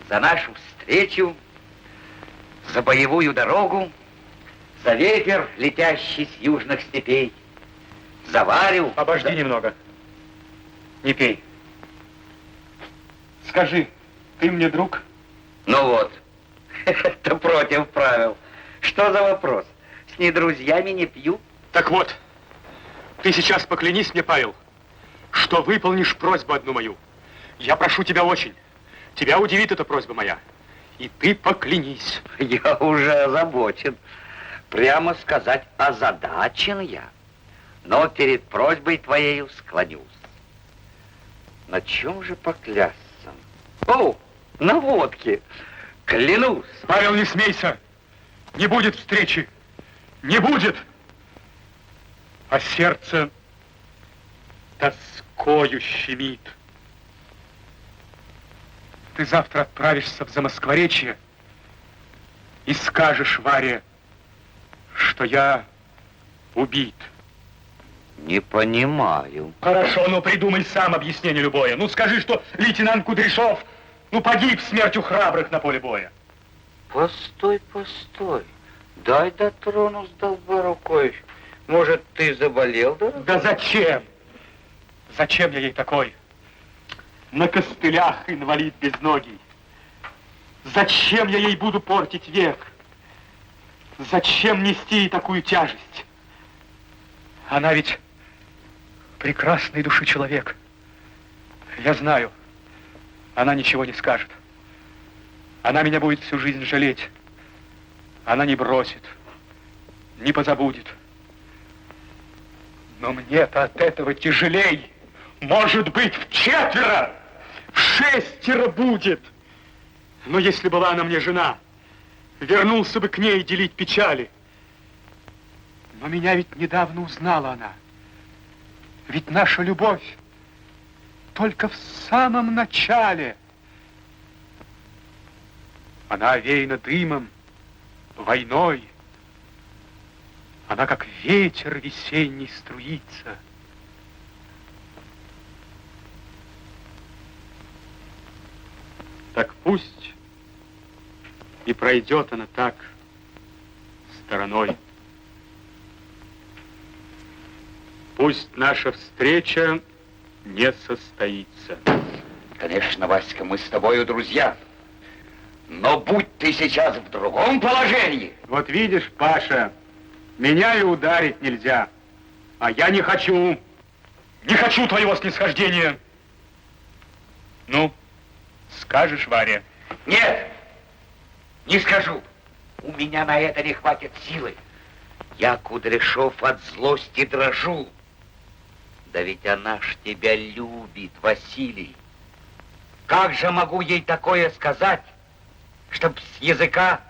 за нашу встречу, за боевую дорогу, за ветер, летящий с южных степей, за Варю... Обожди немного. Не пей. Скажи, ты мне друг? Ну вот, это против правил. Что за вопрос? С недрузьями не пью. Так вот, ты сейчас поклянись мне, Павел, что выполнишь просьбу одну мою. Я прошу тебя очень. Тебя удивит эта просьба моя. И ты поклянись. Я уже озабочен. Прямо сказать, озадачен я. Но перед просьбой твоею склонюсь. На чем же поклясться? О, на водке. Клянусь. Павел, не смейся. Не будет встречи. Не будет. А сердце тоскою щемит. Ты завтра отправишься в Замоскворечье и скажешь Варе, что я убит. Не понимаю. Хорошо, ну придумай сам объяснение любое. Ну скажи, что лейтенант Кудряшов, погиб смертью храбрых на поле боя. Постой, постой. Дай дотронусь долба рукой. Может, ты заболел, дорогой? Да зачем? Зачем я ей такой? На костылях инвалид безногий. Зачем я ей буду портить век? Зачем нести ей такую тяжесть? Она ведь прекрасной души человек. Я знаю, она ничего не скажет. Она меня будет всю жизнь жалеть. Она не бросит, не позабудет. Но мне-то от этого тяжелей. Может быть, в 6 будет. Но если была она мне жена, вернулся бы к ней делить печали. Но меня ведь недавно узнала она. Ведь наша любовь только в самом начале. Она овеяна дымом, войной. Она как ветер весенний струится. Так пусть и пройдет она так стороной. Пусть наша встреча не состоится. Конечно, Васька, мы с тобою друзья. Но будь ты сейчас в другом положении. Вот видишь, Паша, меня и ударить нельзя. А я не хочу. Не хочу твоего снисхождения. Ну, скажешь, Варя? Нет, не скажу. У меня на это не хватит силы. Я, Кудряшов, от злости дрожу. Да ведь она ж тебя любит, Василий. Как же могу ей такое сказать, чтоб с языка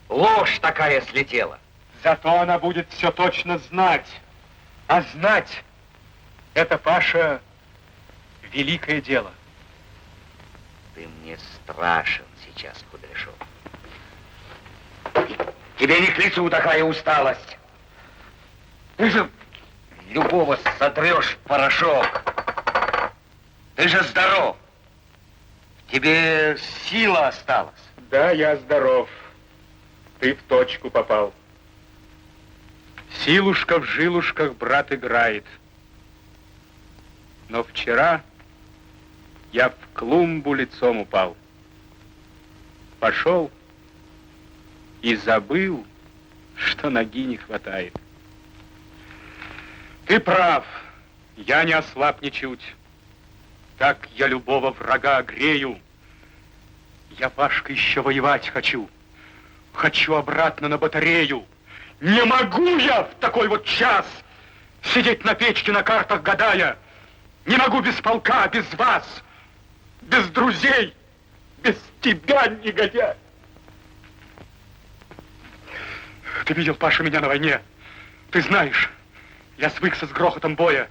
ложь такая слетела? Зато она будет все точно знать. А знать — это, Паша, великое дело. Ты мне страшен сейчас, Кудряшов. Тебе не к лицу такая усталость. Ты же любого сотрешь в порошок. Ты же здоров. Тебе сила осталась. Да, я здоров. Ты в точку попал. Силушка в жилушках, брат, играет. Но вчера я в клумбу лицом упал. Пошел и забыл, что ноги не хватает. Ты прав, я не ослаб ничуть. Так я любого врага грею. Я, Пашка, еще воевать хочу. Хочу обратно на батарею. Не могу я в такой вот час сидеть на печке на картах гадая. Не могу без полка, без вас, без друзей, без тебя, негодяй. Ты видел, Паша, меня на войне. Ты знаешь, я свыкся с грохотом боя.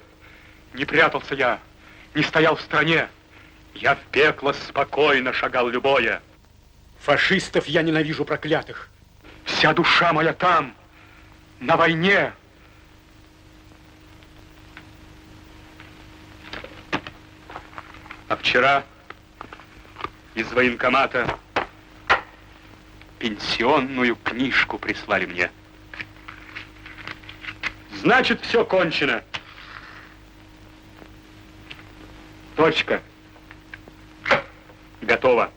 Не прятался я, не стоял в стороне. Я в пекло спокойно шагал любое. Фашистов я ненавижу проклятых. Вся душа моя там, на войне. А вчера из военкомата пенсионную книжку прислали мне. Значит, все кончено. Точка. Готово.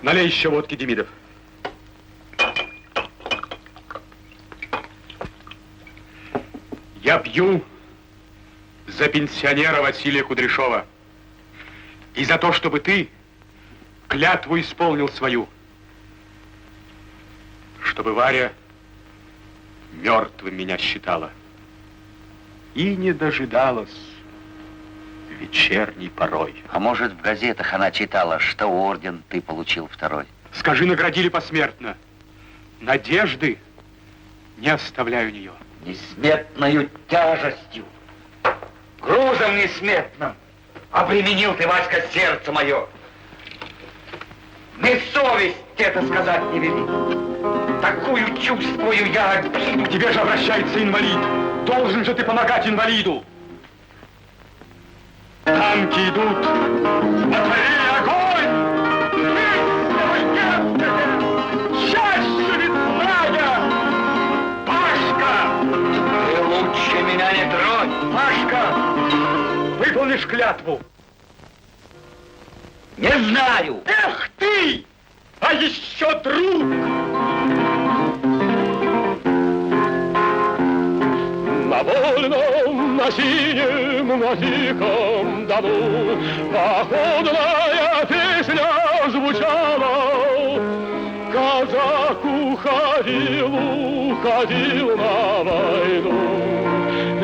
Налей еще водки, Демидов. Я пью за пенсионера Василия Кудряшова. И за то, чтобы ты клятву исполнил свою. Чтобы Варя мертвым меня считала. И не дожидалась вечерней порой. А может, в газетах она читала, что орден ты получил второй? Скажи, наградили посмертно. Надежды не оставляю нее. Несметною тяжестью, грузом несметным обременил ты, Васька, сердце мое. Мне совесть это сказать не велит. Такую чувствую я обиду. К тебе же обращается инвалид. Должен же ты помогать инвалиду. Танки идут. Батарея, огонь! Счастье ведь злая! Пашка! Ты лучше меня не тронь. Пашка! Выполнишь клятву? Не знаю. Эх ты! А еще друг! На вольном, на синем, на тихом дому походная песня звучала. Казак уходил на войну,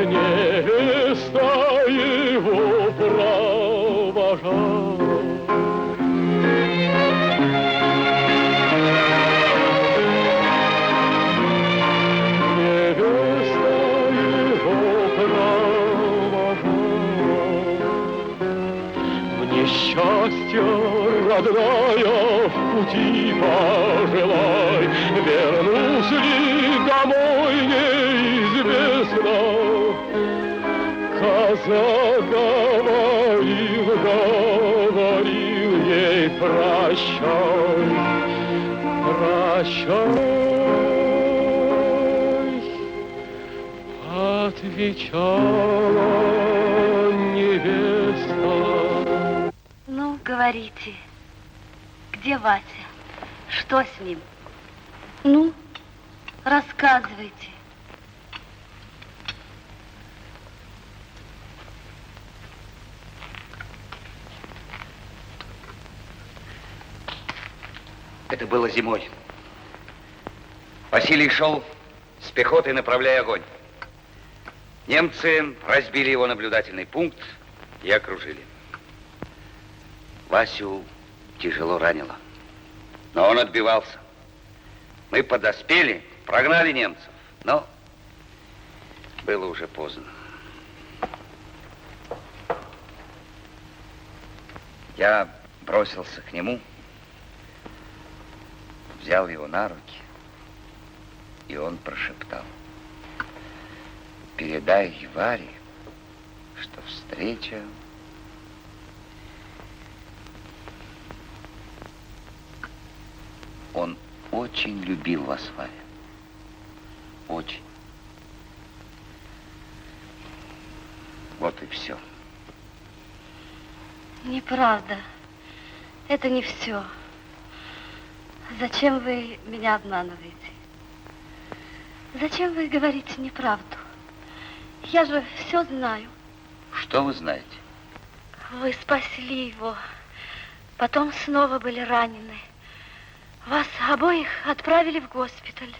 невеста его провожала. Счастья, родная, в пути пожелай, вернусь ли домой, неизвестно. Казак говорил ей прощай, прощай, отвечала невеста. Ну, говорите, где Вася? Что с ним? Ну, рассказывайте. Это было зимой. Василий шел с пехотой, направляя огонь. Немцы разбили его наблюдательный пункт и окружили. Васю тяжело ранило, но он отбивался. Мы подоспели, прогнали немцев, но было уже поздно. Я бросился к нему, взял его на руки, и он прошептал: передай Варе, что встреча Он очень любил вас, Варя. Очень. Вот и все. Неправда. Это не все. Зачем вы меня обманываете? Зачем вы говорите неправду? Я же все знаю. Что вы знаете? Вы спасли его. Потом снова были ранены. Вас обоих отправили в госпиталь.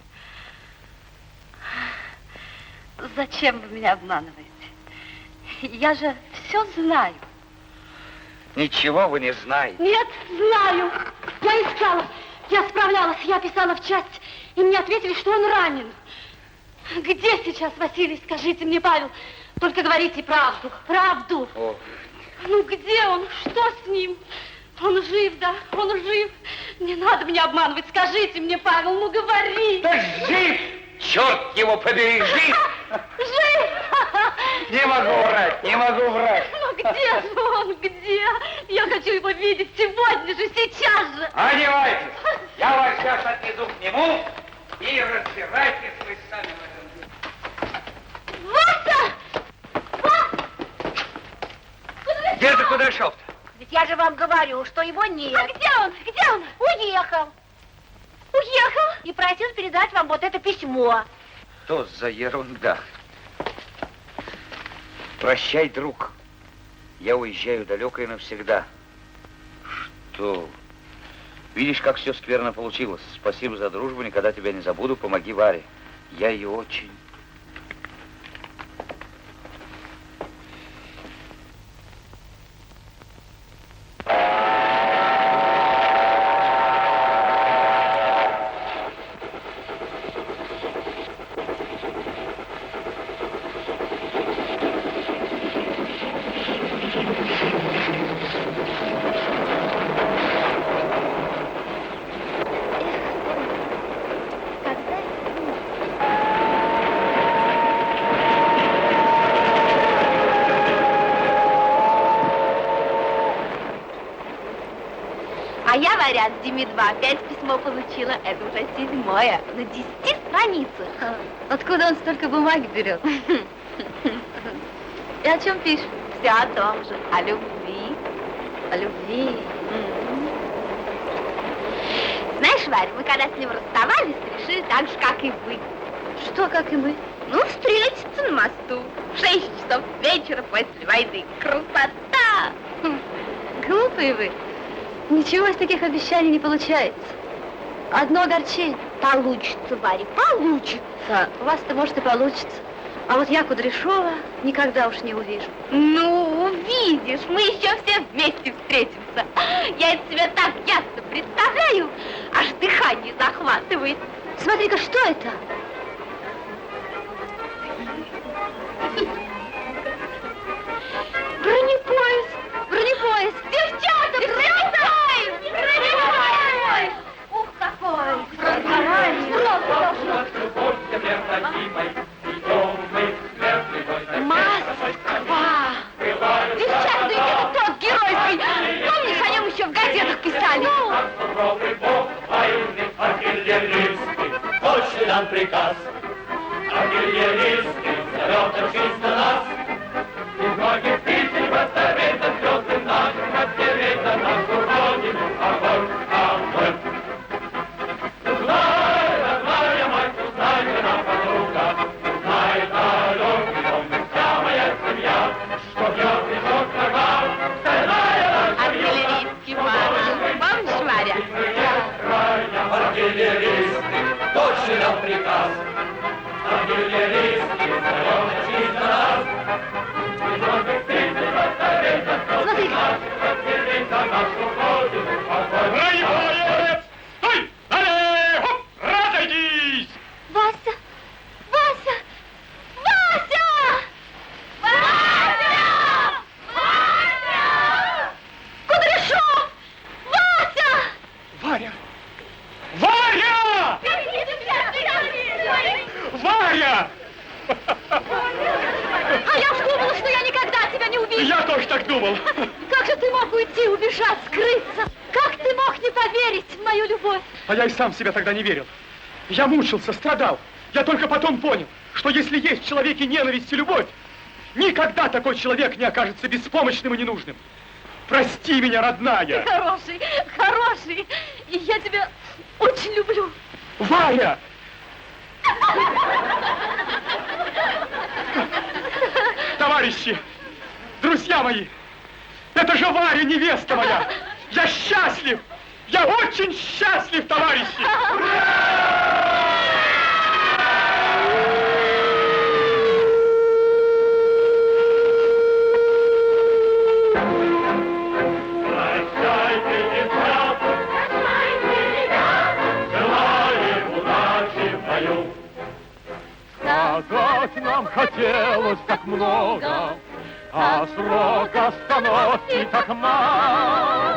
Зачем вы меня обманываете? Я же все знаю. Ничего вы не знаете. Нет, знаю. Я искала, я справлялась, я писала в часть, и мне ответили, что он ранен. Где сейчас Василий, скажите мне, Павел? Только говорите правду, правду. О. Ну где он? Что с ним? Он жив, да? Он жив. Не надо меня обманывать. Скажите мне, Павел, ну говори. Да жив! Черт его побери, жив! Жив! Не могу врать, не могу врать. Ну где же он, где? Я хочу его видеть сегодня же, сейчас же. Одевайтесь. Я вас сейчас отведу к нему и разбирайтесь вы сами в этом деле. Вася! Где ты куда шел-то? Ведь я же вам говорю, что его нет. А где он? Где он? Уехал. Уехал? И просил передать вам вот это письмо. Что за ерунда? Прощай, друг. Я уезжаю далеко и навсегда. Что? Видишь, как все скверно получилось. Спасибо за дружбу, никогда тебя не забуду. Помоги Варе. Я ее очень... говорят, Диме 2, 5 письмо получила. Это уже 7-е, на 10 страницах. Откуда он столько бумаги берет? И о чем пишет? Все о том же, о любви. О любви. Знаешь, Варя, мы когда с ним расставались, решили так же, как и вы. Что, как и мы? Ну, встретиться на мосту в 6 часов вечера после войны. Красота! Глупые вы. Ничего из таких обещаний не получается. Одно огорчение. Получится, Варя, получится. У вас-то, может, и получится. А вот я Кудряшова никогда уж не увижу. Ну, увидишь, мы еще все вместе встретимся. Я это себе так ясно представляю, аж дыхание захватывает. Смотри-ка, что это? Бронепоезд! Бронепоезд! Девчата, бронепоезд! Бронепоезд! Ух, какой! Москва! Девчата, да это тот геройский! Помнишь, о нем еще в газетах писали? Точный нам приказ. Артиллерийский залет жизнь на нас. Из многих тысяч поставить за звезды наших, оттереть за нашу родину. Огонь, огонь. Узнай, родная мать, узнай, жена подруга. Узнай, далекий дом, вся моя семья, что бьет и жжет врага. Стальная наша Артиллерийский марш. Помнишь, Варя? Артиллерийский, точный нам приказ. Артиллерийский залет жизнь на нас. Из многих тысяч поставить за звезды наших, оттереть за нашу родину. Огонь, Бронепоезд! Стой! Далее! Хоп! Разойдись! Вася! Вася! Вася! Вася! Вася! Кудряшов! Вася! Варя! Варя! Варя! А я уж думала, что я никогда тебя не увижу. Я тоже так думал. Как же ты мог уйти, убежать, скрыться? Как ты мог не поверить в мою любовь? А я и сам в себя тогда не верил. Я мучился, страдал. Я только потом понял, что если есть в человеке ненависть и любовь, никогда такой человек не окажется беспомощным и ненужным. Прости меня, родная. Хороший, хороший. И я тебя очень люблю. Варя! Товарищи, друзья мои, это же Варя, невеста моя. Я счастлив, я очень счастлив, товарищи. прощайте, девчата, желаем удачи в бою. Сказать нам хотелось так много, а срок остановки так мало.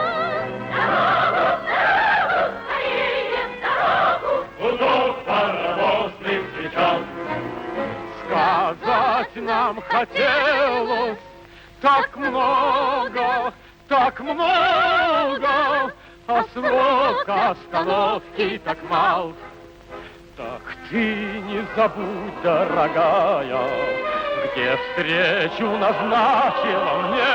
Гудок паровозных кричал. Сказать нам хотелось так много, а срок остановки так мал. Так ты не забудь, дорогая, где встречу назначила мне.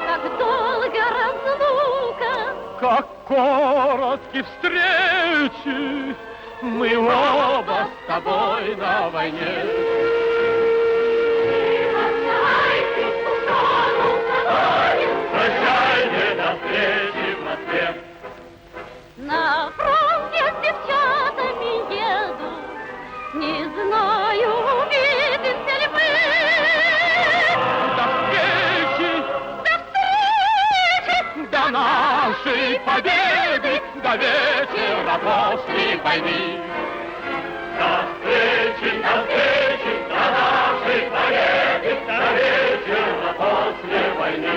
Как долго разлука. Как коротки встречи, мы оба с тобой на войне. Прощайте, до встречи в Москве. На фронт я с девчатами еду, не знаю, увидимся ли мы. До встречи, до нашей победы, до вечера после войны. До встречи, до нашей победы, до вечера после войны.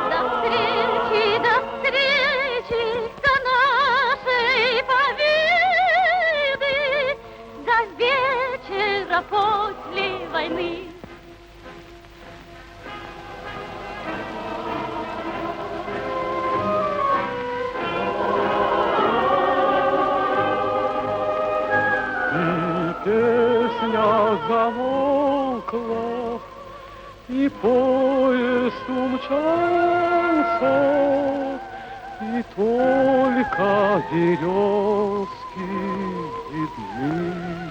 До встречи, до нашей победы, до войны. Песня замолкла, и поезд умчался, и только березки видны.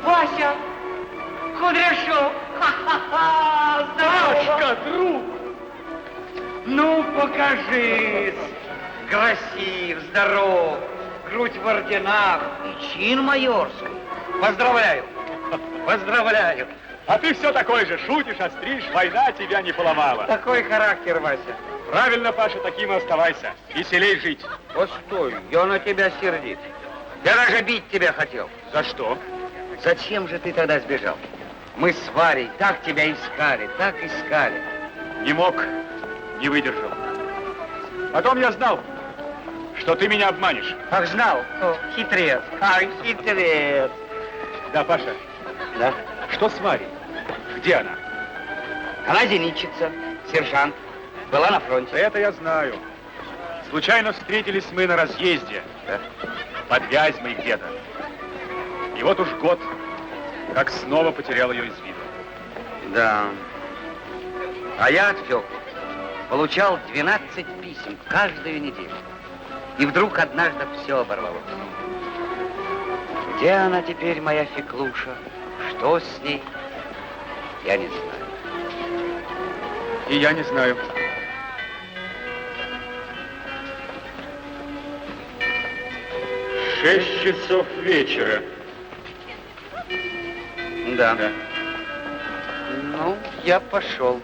Вася! Кудряшов! Ха-ха-ха! Сашка, друг! Ну, покажись! Красив, здоров, грудь в орденах и чин майорский. Поздравляю! Поздравляю! А ты все такой же, шутишь, остришь, война тебя не поломала. Такой характер, Вася. Правильно, Паша, таким и оставайся. Веселей жить. Постой, я на тебя сердит. Я даже бить тебя хотел. За что? Зачем же ты тогда сбежал? Мы с Варей так тебя искали, так искали. Не мог, не выдержал. Потом я знал, что ты меня обманешь. Ах, знал? О, хитрец. Ай, хитрец. Да, Паша, Да? что с Варей? Где она? Она зенитчица, сержант. Была на фронте. Это я знаю. Случайно встретились мы на разъезде. Да. Под Вязьмой где-то. И вот уж год, как снова потерял ее из виду. Да. А я от Фёклы. получал 12 писем каждую неделю. И вдруг однажды все оборвалось. Где она теперь, моя Феклуша? Что с ней? Я не знаю. И я не знаю. Шесть часов вечера. Да. Ну, я пошел.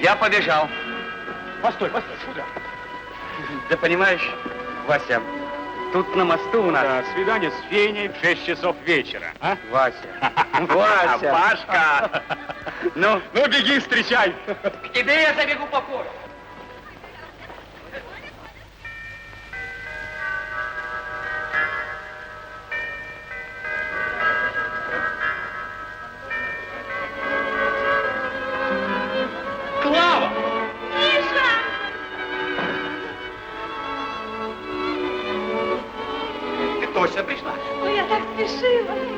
Я побежал. Постой, куда? Да понимаешь, Вася, тут на мосту у нас... Да, свидание с Феней в 6 часов вечера. А? Вася. Вася. Пашка! Ну, Ну, беги, встречай! к тебе я забегу попозже. Клава! Ты точно пришла? Ой, я так спешила.